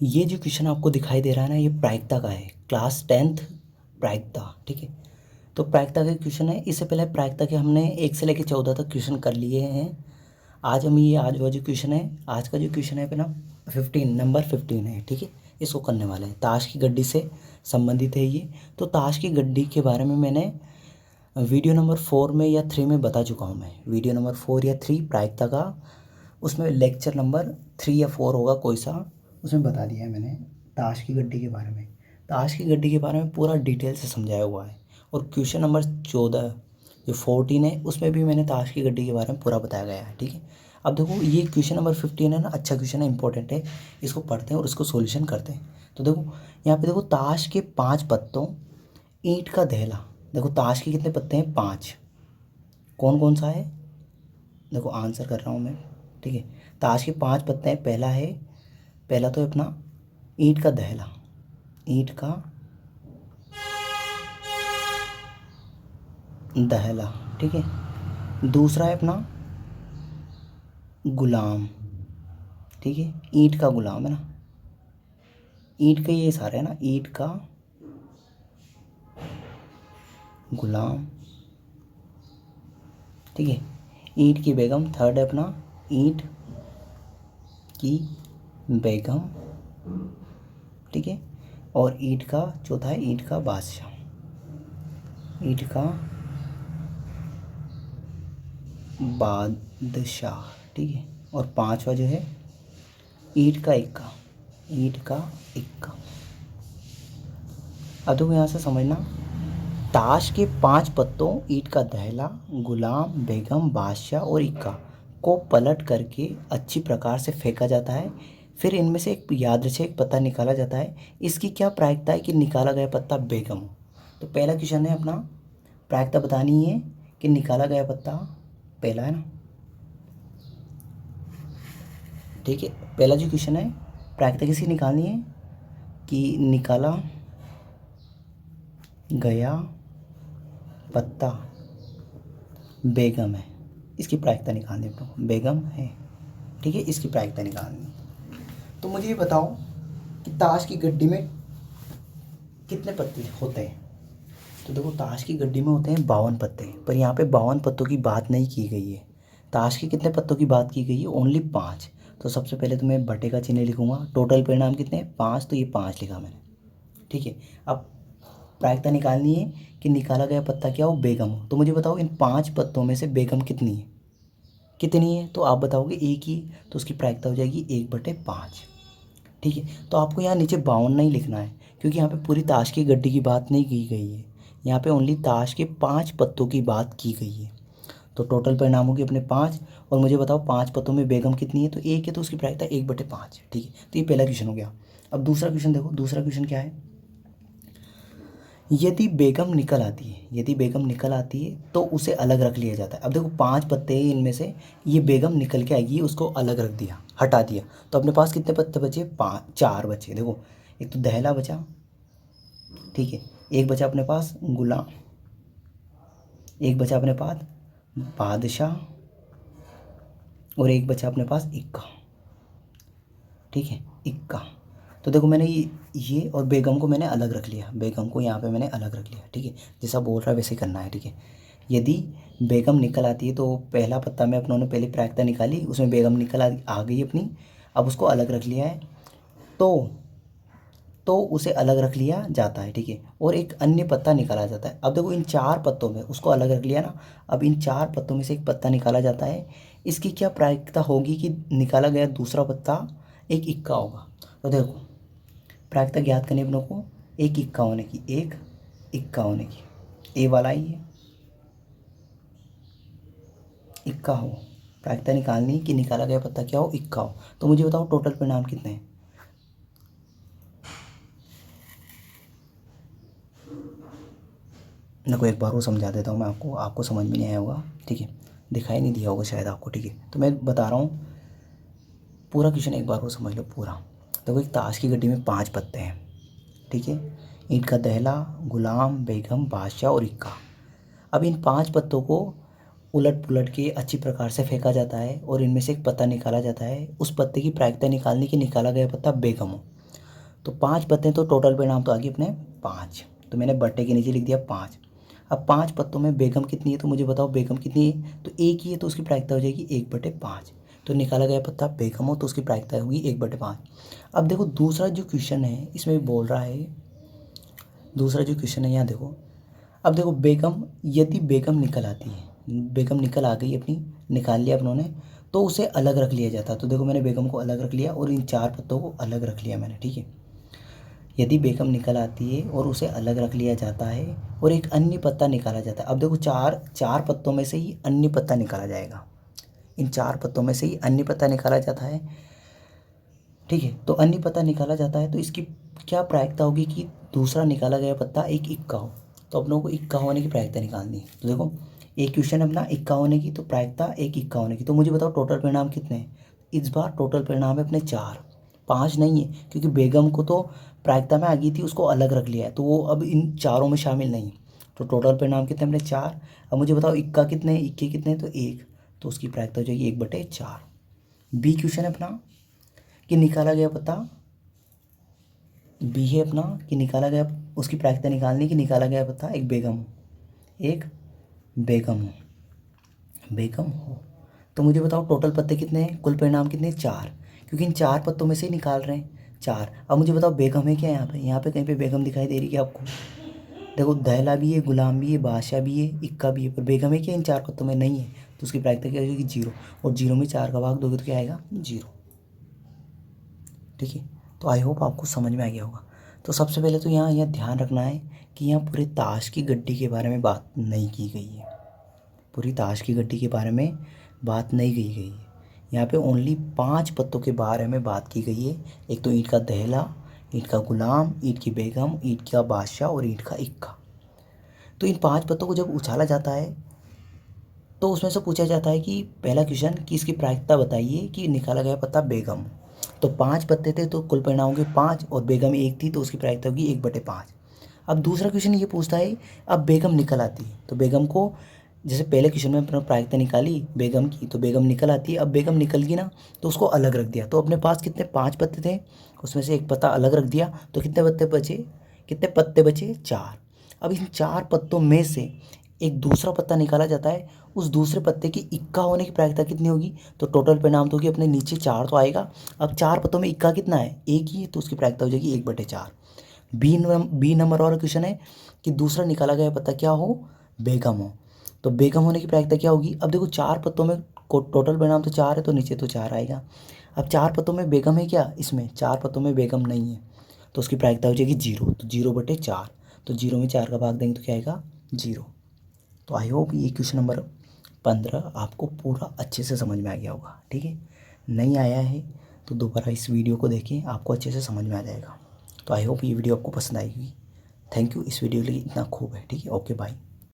ये जो क्वेश्चन आपको दिखाई दे रहा है ना, ये प्रायिकता का है, क्लास 10th प्रायिकता। ठीक है, तो प्रायिकता का क्वेश्चन है। इससे पहले प्रायिकता के हमने 1 से लेकर 14 तक क्वेश्चन कर लिए हैं। आज वो जो क्वेश्चन है, आज का जो क्वेश्चन है अपना 15 नंबर 15 है। ठीक है, इसको करने वाला है, ताश की गड्डी से संबंधित है ये। तो ताश की गड्डी के बारे में मैंने वीडियो नंबर 4 में या 3 में बता चुका हूँ। मैं वीडियो नंबर 4 या 3 प्रायिकता का, उसमें लेक्चर नंबर 3 या 4 होगा कोई सा, उसमें बता दिया है मैंने ताश की गड्डी के बारे में। ताश की गड्डी के बारे में पूरा डिटेल से समझाया हुआ है। और क्वेश्चन नंबर 14 जो 14 है, उसमें भी मैंने ताश की गड्डी के बारे में पूरा बताया गया है। ठीक है, अब देखो ये क्वेश्चन नंबर 15 है ना, अच्छा क्वेश्चन है, इंपॉर्टेंट है। इसको पढ़ते हैं और इसको सॉल्यूशन करते हैं। तो देखो यहाँ पे देखो, ताश के 5 पत्तों, ईंट का दहला। देखो ताश के कितने पत्ते हैं? 5। कौन कौन सा है? देखो आंसर कर रहा हूँ मैं। ठीक है, ताश के 5 पत्ते हैं। पहला तो है अपना ईंट का दहला, ईंट का दहला। ठीक है, दूसरा है अपना गुलाम। ठीक है, ईंट का गुलाम है ना, ईंट के ये सारे है ना, ईंट का गुलाम। ठीक है, ईंट की बेगम। थर्ड है अपना ईंट की बेगम। ठीक है, और ईंट का चौथा है ईंट का बादशाह, ईंट का बादशाह। ठीक है, और पांचवा जो है ईंट का इक्का, ईंट का इक्का। अब देखो यहाँ से समझना, ताश के 5 पत्तों, ईंट का दहला, गुलाम, बेगम, बादशाह और इक्का को पलट करके अच्छी प्रकार से फेंका जाता है। फिर इनमें से एक यादृच्छिक पत्ता निकाला जाता है। इसकी क्या प्रायिकता है कि निकाला गया पत्ता बेगम हो? तो पहला क्वेश्चन है अपना, प्रायिकता बतानी है कि निकाला गया पत्ता, पहला है ना। ठीक है, पहला जो क्वेश्चन है, प्रायिकता किसकी निकालनी है कि निकाला गया पत्ता बेगम है। इसकी प्रायिकता निकालनी है, तो बेगम है। ठीक है, इसकी प्रायिकता निकालनी। तो मुझे ये बताओ कि ताश की गड्डी में कितने पत्ते होते हैं? तो देखो ताश की गड्डी में होते हैं 52 पत्ते, पर यहाँ पे 52 पत्तों की बात नहीं की गई है। ताश के कितने पत्तों की बात की गई है? ओनली 5। तो सबसे पहले तो मैं बटे का चिन्ह लिखूंगा। टोटल परिणाम कितने हैं? 5, तो ये 5 लिखा मैंने। ठीक है, अब प्रायिकता निकालनी है कि निकाला गया पत्ता क्या हो? बेगम हो। तो मुझे बताओ इन 5 पत्तों में से बेगम कितनी है? कितनी है? तो आप बताओगे एक ही, तो उसकी प्रायिकता हो जाएगी 1/5। ठीक है, तो आपको यहाँ नीचे 52 नहीं लिखना है, क्योंकि यहाँ पे पूरी ताश की गड्डी की बात नहीं की गई है। यहाँ पे ओनली ताश के 5 पत्तों की बात की गई है। तो टोटल परिणाम होगी अपने 5। और मुझे बताओ 5 पत्तों में बेगम कितनी है? तो एक है, तो उसकी प्रायिकता 1/5। ठीक है, तो ये पहला क्वेश्चन हो गया। अब दूसरा क्वेश्चन देखो, दूसरा क्वेश्चन क्या है? यदि बेगम निकल आती है, यदि बेगम निकल आती है तो उसे अलग रख लिया जाता है। अब देखो 5 पत्ते हैं, इनमें से ये बेगम निकल के आएगी, उसको अलग रख दिया, हटा दिया। तो अपने पास कितने पत्ते बचे? 4 बचे। देखो एक तो दहला बचा, ठीक है, एक बचा अपने पास गुलाम, एक बचा अपने पास बादशाह, और एक बचा अपने पास इक्का। ठीक है, इक्का। तो देखो मैंने ये और बेगम को मैंने अलग रख लिया, बेगम को यहाँ पे मैंने अलग रख लिया। ठीक है, जैसा बोल रहा है वैसे करना है। ठीक है, यदि बेगम निकल आती है, तो पहला पत्ता में अपनों ने पहले प्रायिकता निकाली, उसमें बेगम निकल आ गई अपनी, अब उसको अलग रख लिया है, तो उसे अलग रख लिया जाता है। ठीक है, और एक अन्य पत्ता निकाला जाता है। अब देखो इन 4 पत्तों में उसको अलग रख लिया ना, अब इन 4 पत्तों में से एक पत्ता निकाला जाता है। इसकी क्या प्रायिकता होगी कि निकाला गया दूसरा पत्ता एक इक्का होगा? तो देखो प्रायिकता ज्ञात करनी अपनों को, एक इक्का होने की, एक इक्का होने की। ए वाला ही है, इक्का हो। प्रायिकता निकालनी कि निकाला गया पत्ता क्या हो? इक्का हो। तो मुझे बताओ टोटल परिणाम कितने हैं? देखो एक बार वो समझा देता हूँ मैं आपको, आपको समझ में नहीं आया होगा। ठीक है, दिखाई नहीं दिया होगा शायद आपको। ठीक है, तो मैं बता रहा हूँ पूरा क्वेश्चन, एक बार वो समझ लो पूरा। देखो एक ताश की गड्डी में 5 पत्ते हैं। ठीक है, ईंट का दहला, गुलाम, बेगम, बादशाह और इक्का। अब इन 5 पत्तों को उलट पुलट के अच्छी प्रकार से फेंका जाता है, और इनमें से एक पत्ता निकाला जाता है। उस पत्ते की प्रायिकता निकालने की, निकाला गया पत्ता बेगम हो। तो 5 पत्ते, तो टोटल परिणाम तो आ गए अपने 5। तो मैंने बट्टे के नीचे लिख दिया 5। अब 5 पत्तों में बेगम कितनी है, तो मुझे बताओ बेगम कितनी है, तो एक ही है, तो उसकी प्रायिकता हो जाएगी 1/5। तो निकाला गया पत्ता बेगम हो तो उसकी प्रायिकता होगी 1/5। अब देखो दूसरा जो क्वेश्चन है इसमें भी बोल रहा है, दूसरा जो क्वेश्चन है यहाँ देखो। अब देखो बेगम, यदि बेगम निकल आती है, बेगम निकल आ गई अपनी, निकाल लिया अपनों ने, तो उसे अलग रख लिया जाता है। तो देखो मैंने बेगम को अलग रख लिया और इन 4 पत्तों को अलग रख लिया मैंने, ठीक है। यदि बेगम निकल आती है और उसे अलग रख लिया जाता है और एक अन्य पत्ता निकाला जाता है। अब देखो चार पत्तों में से ही अन्य पत्ता निकाला जाएगा, इन 4 पत्तों में से ही अन्य पत्ता निकाला जाता है, ठीक है। तो अन्य पत्ता निकाला जाता है तो इसकी क्या प्रायिकता होगी कि दूसरा निकाला गया पत्ता एक इक्का हो। तो अपनों को इक्का होने की प्रायिकता निकालनी है। तो देखो एक क्वेश्चन अपना इक्का होने की, तो प्रायिकता एक इक्का होने की। तो मुझे बताओ टोटल परिणाम कितने हैं। इस बार टोटल परिणाम है अपने 4, 5 नहीं है, क्योंकि बेगम को तो प्रायिकता में आ गई थी, उसको अलग रख लिया है, तो वो अब इन चारों में शामिल नहीं। तो टोटल परिणाम कितने अपने 4। अब मुझे बताओ इक्का कितने हैं, इक्के कितने हैं, तो 1, तो उसकी प्रायिकता हो जाएगी 1/4। बी क्वेश्चन है अपना कि निकाला गया पत्ता, बी है अपना कि निकाला गया, उसकी प्रायिकता निकालने की, निकाला गया पत्ता एक बेगम हो, एक बेगम हो, बेगम हो। तो मुझे बताओ टोटल पत्ते कितने हैं, कुल परिणाम कितने हैं, 4, क्योंकि इन 4 पत्तों में से ही निकाल रहे हैं 4। अब मुझे बताओ बेगम है क्या यहाँ पे, यहाँ पे कहीं पे बेगम दिखाई दे रही है क्या आपको। देखो दहला भी है, गुलाम भी है, बादशाह भी है, इक्का भी है, पर बेगम है क्या इन 4 पत्तों में, नहीं है। तो उसकी प्रायिकता क्या हो जाएगी 0, और 0 में 4 का भाग दोगे तो क्या आएगा 0, ठीक है। तो आई होप आपको समझ में आ गया होगा। तो सबसे पहले तो यहाँ ध्यान रखना है कि यहाँ पूरे ताश की गड्डी के बारे में बात नहीं की गई है, पूरी ताश की गड्डी के बारे में बात नहीं की गई है। यहाँ पे ओनली 5 पत्तों के बारे में बात की गई है। एक तो ईंट का दहला, ईंट का गुलाम, ईंट की बेगम, ईंट का बादशाह और ईंट का इक्का। तो इन 5 पत्तों को जब उछाला जाता है तो उसमें से पूछा जाता है कि पहला क्वेश्चन कि इसकी प्रायिकता बताइए कि निकाला गया पत्ता बेगम। तो 5 पत्ते थे तो कुल परिणाम होंगे 5, और बेगम 1 थी तो उसकी प्रायिकता होगी 1/5। अब दूसरा क्वेश्चन ये पूछता है अब बेगम निकल आती है, तो बेगम को, जैसे पहले क्वेश्चन में अपना प्रायिकता निकाली बेगम की, तो बेगम निकल आती है। अब बेगम निकल गई ना, तो उसको अलग रख दिया। तो अपने पास कितने 5 पत्ते थे, उसमें से एक पत्ता अलग रख दिया, तो कितने पत्ते बचे, कितने पत्ते बचे 4। अब इन 4 पत्तों में से एक दूसरा पत्ता निकाला जाता है, उस दूसरे पत्ते की इक्का होने की प्रायिकता कितनी होगी, तो टोटल परिणाम तो होगी अपने नीचे 4 तो आएगा। अब 4 पत्तों में इक्का कितना है, एक ही है, तो उसकी प्रायिकता हो जाएगी 1/4। बी नंबर वाला क्वेश्चन है कि दूसरा निकाला गया पत्ता क्या हो, बेगम हो। तो बेगम होने की प्रायिकता क्या होगी। अब देखो 4 पत्तों में टोटल परिणाम तो 4 है, तो नीचे तो 4 आएगा। अब 4 पत्तों में बेगम है क्या, इसमें 4 पत्तों में बेगम नहीं है, तो उसकी प्रायिकता हो जाएगी 0, तो 0/4। तो 0 में 4 का भाग देंगे तो क्या आएगा 0। तो आई होप ये क्वेश्चन नंबर 15 आपको पूरा अच्छे से समझ में आ गया होगा, ठीक है। नहीं आया है तो दोबारा इस वीडियो को देखें, आपको अच्छे से समझ में आ जाएगा। तो आई होप ये वीडियो आपको पसंद आएगी। थैंक यू, इस वीडियो के लिए इतना खूब है, ठीक है। Okay bye.